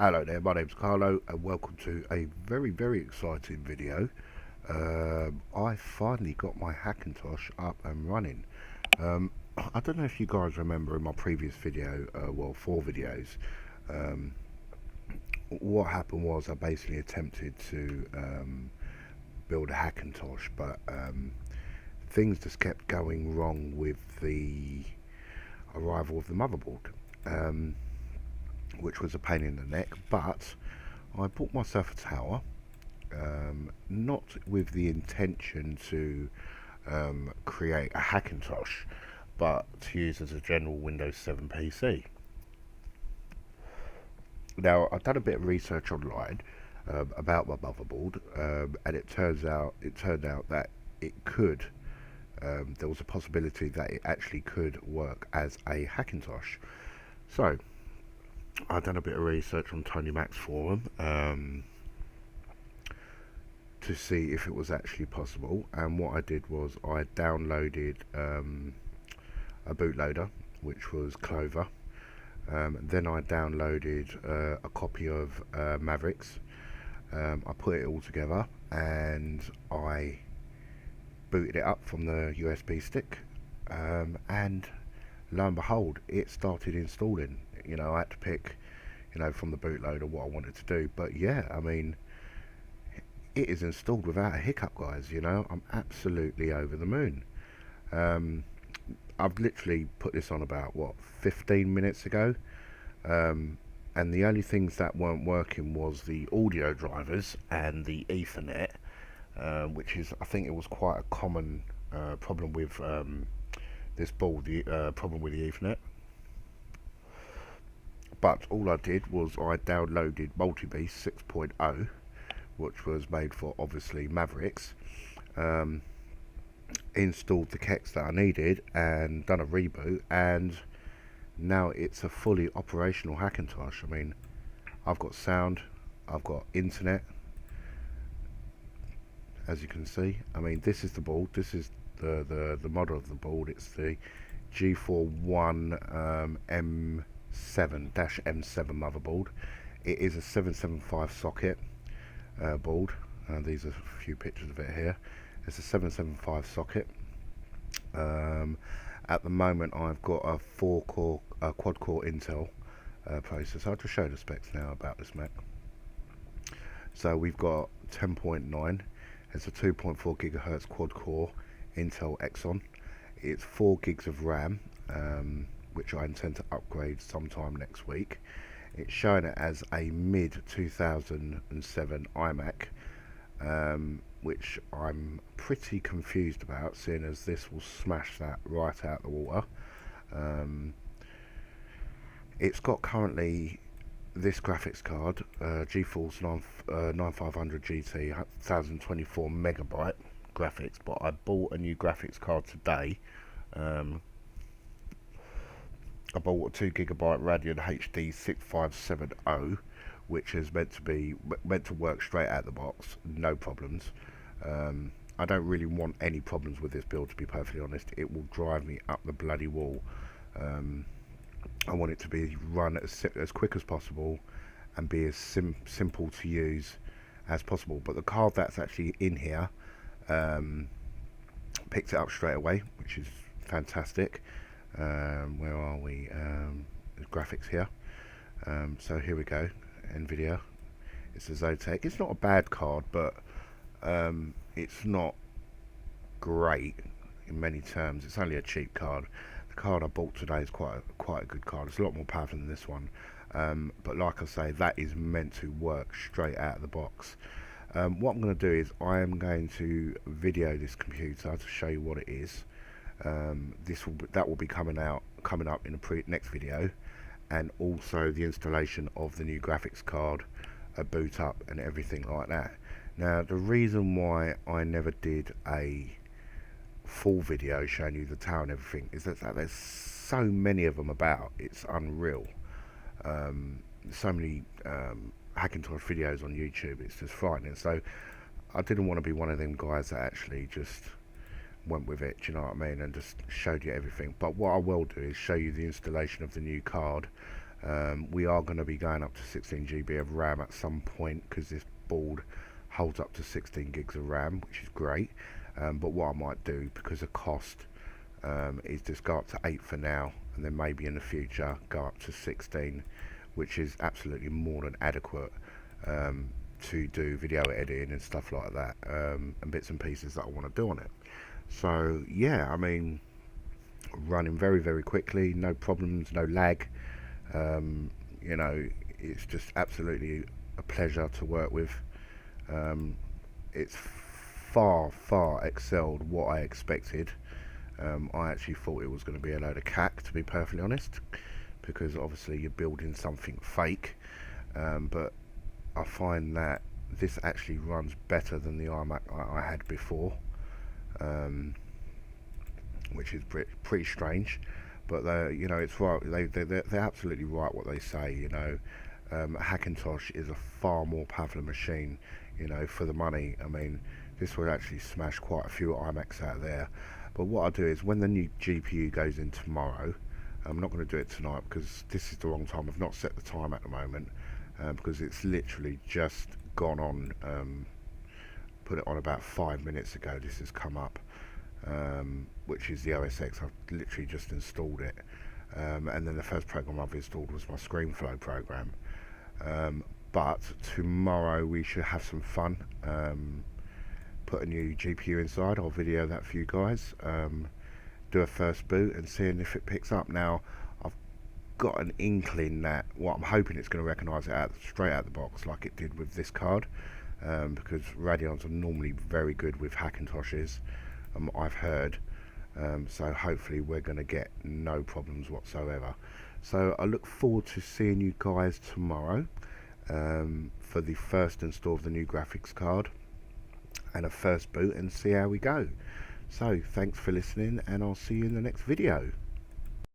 Hello there, my name's Carlo and welcome to a very exciting video. I finally got my Hackintosh up and running. I don't know if you guys remember in my previous video, well 4 videos, um, what happened was I basically attempted to build a Hackintosh, but things just kept going wrong with the arrival of the motherboard. Which was a pain in the neck, but I bought myself a tower, not with the intention to create a Hackintosh, but to use as a general Windows 7 PC. Now, I've done a bit of research online about my motherboard, and it turned out that it could. There was a possibility that it actually could work as a Hackintosh. So I've done a bit of research on Tony Mac's forum to see if it was actually possible, and what I did was I downloaded a bootloader, which was Clover. Then I downloaded a copy of Mavericks. I put it all together and I booted it up from the USB stick, and lo and behold, it started installing. I had to pick, from the bootloader what I wanted to do. But yeah, I mean, it is installed without a hiccup, guys. I'm absolutely over the moon. I've literally put this on about, 15 minutes ago. And the only things that weren't working was the audio drivers and the Ethernet, which is, I think it was quite a common problem with this board, the problem with the Ethernet. But all I did was I downloaded MultiBeast 6.0, which was made for obviously Mavericks, installed the keks that I needed and done a reboot, and now it's a fully operational Hackintosh. I mean, I've got sound, I've got internet, as you can see. I mean, this is the board, this is the model of the board. It's the G41 M7-M7 motherboard. It is a 775 socket board. These are a few pictures of it here. It's a 775 socket. At the moment I've got a quad-core Intel processor. I'll just show the specs now about this Mac. So we've got 10.9. It's a 2.4 gigahertz quad-core Intel Exxon. It's 4 gigs of RAM, which I intend to upgrade sometime next week. It's showing it as a mid 2007 iMac, which I'm pretty confused about, seeing as this will smash that right out the water. It's got currently this graphics card, GeForce 9500 GT, 1024 megabyte graphics, but I bought a new graphics card today. I bought a 2 gigabyte Radeon HD 6570, which is meant to work straight out the box, no problems. I don't really want any problems with this build, to be perfectly honest. It will drive me up the bloody wall. I want it to be run as quick as possible and be as simple to use as possible. But the card that's actually in here picked it up straight away, which is fantastic. Where are we? The graphics here. So here we go. NVIDIA. It's a Zotac. It's not a bad card, but it's not great in many terms. It's only a cheap card. The card I bought today is quite a good card. It's a lot more powerful than this one. But like I say, that is meant to work straight out of the box. What I'm going to do is I am going to video this computer to show you what it is. That will be coming up in the next video, and also the installation of the new graphics card, a boot up and everything like that. Now, the reason why I never did a full video showing you the tower and everything is that there's so many of them about. It's unreal. So many Hackintosh videos on YouTube. It's just frightening. So I didn't want to be one of them guys that actually just went with it, do you know what I mean, and just showed you everything. But what I will do is show you the installation of the new card, We are going to be going up to 16 GB of RAM at some point, because this board holds up to 16 gigs of RAM, which is great. But what I might do, because of cost, is just go up to 8 for now, and then maybe in the future go up to 16, which is absolutely more than adequate to do video editing and stuff like that, and bits and pieces that I want to do on it. So yeah, I mean, running very, very quickly, no problems, no lag. You know, it's just absolutely a pleasure to work with. It's far excelled what I expected. I actually thought it was going to be a load of cack, to be perfectly honest, because obviously you're building something fake. But I find that this actually runs better than the iMac I had before, which is pretty strange. But you know, it's right. They're absolutely right what they say. You know, Hackintosh is a far more powerful machine. You know, for the money. I mean, this will actually smash quite a few iMacs out there. But what I'll do is, when the new GPU goes in tomorrow, I'm not going to do it tonight because this is the wrong time. I've not set the time at the moment, because it's literally just gone on. Put it on about 5 minutes ago. This has come up, which is the OS X. I've literally just installed it, and then the first program I've installed was my ScreenFlow program. But tomorrow we should have some fun. Put a new GPU inside. I'll video that for you guys. Do a first boot and seeing if it picks up. Now, I've got an inkling that I'm hoping it's going to recognise it straight out the box, like it did with this card, because Radeons are normally very good with Hackintoshes. I've heard. So hopefully we're going to get no problems whatsoever. So I look forward to seeing you guys tomorrow for the first install of the new graphics card and a first boot, and see how we go. So thanks for listening, and I'll see you in the next video.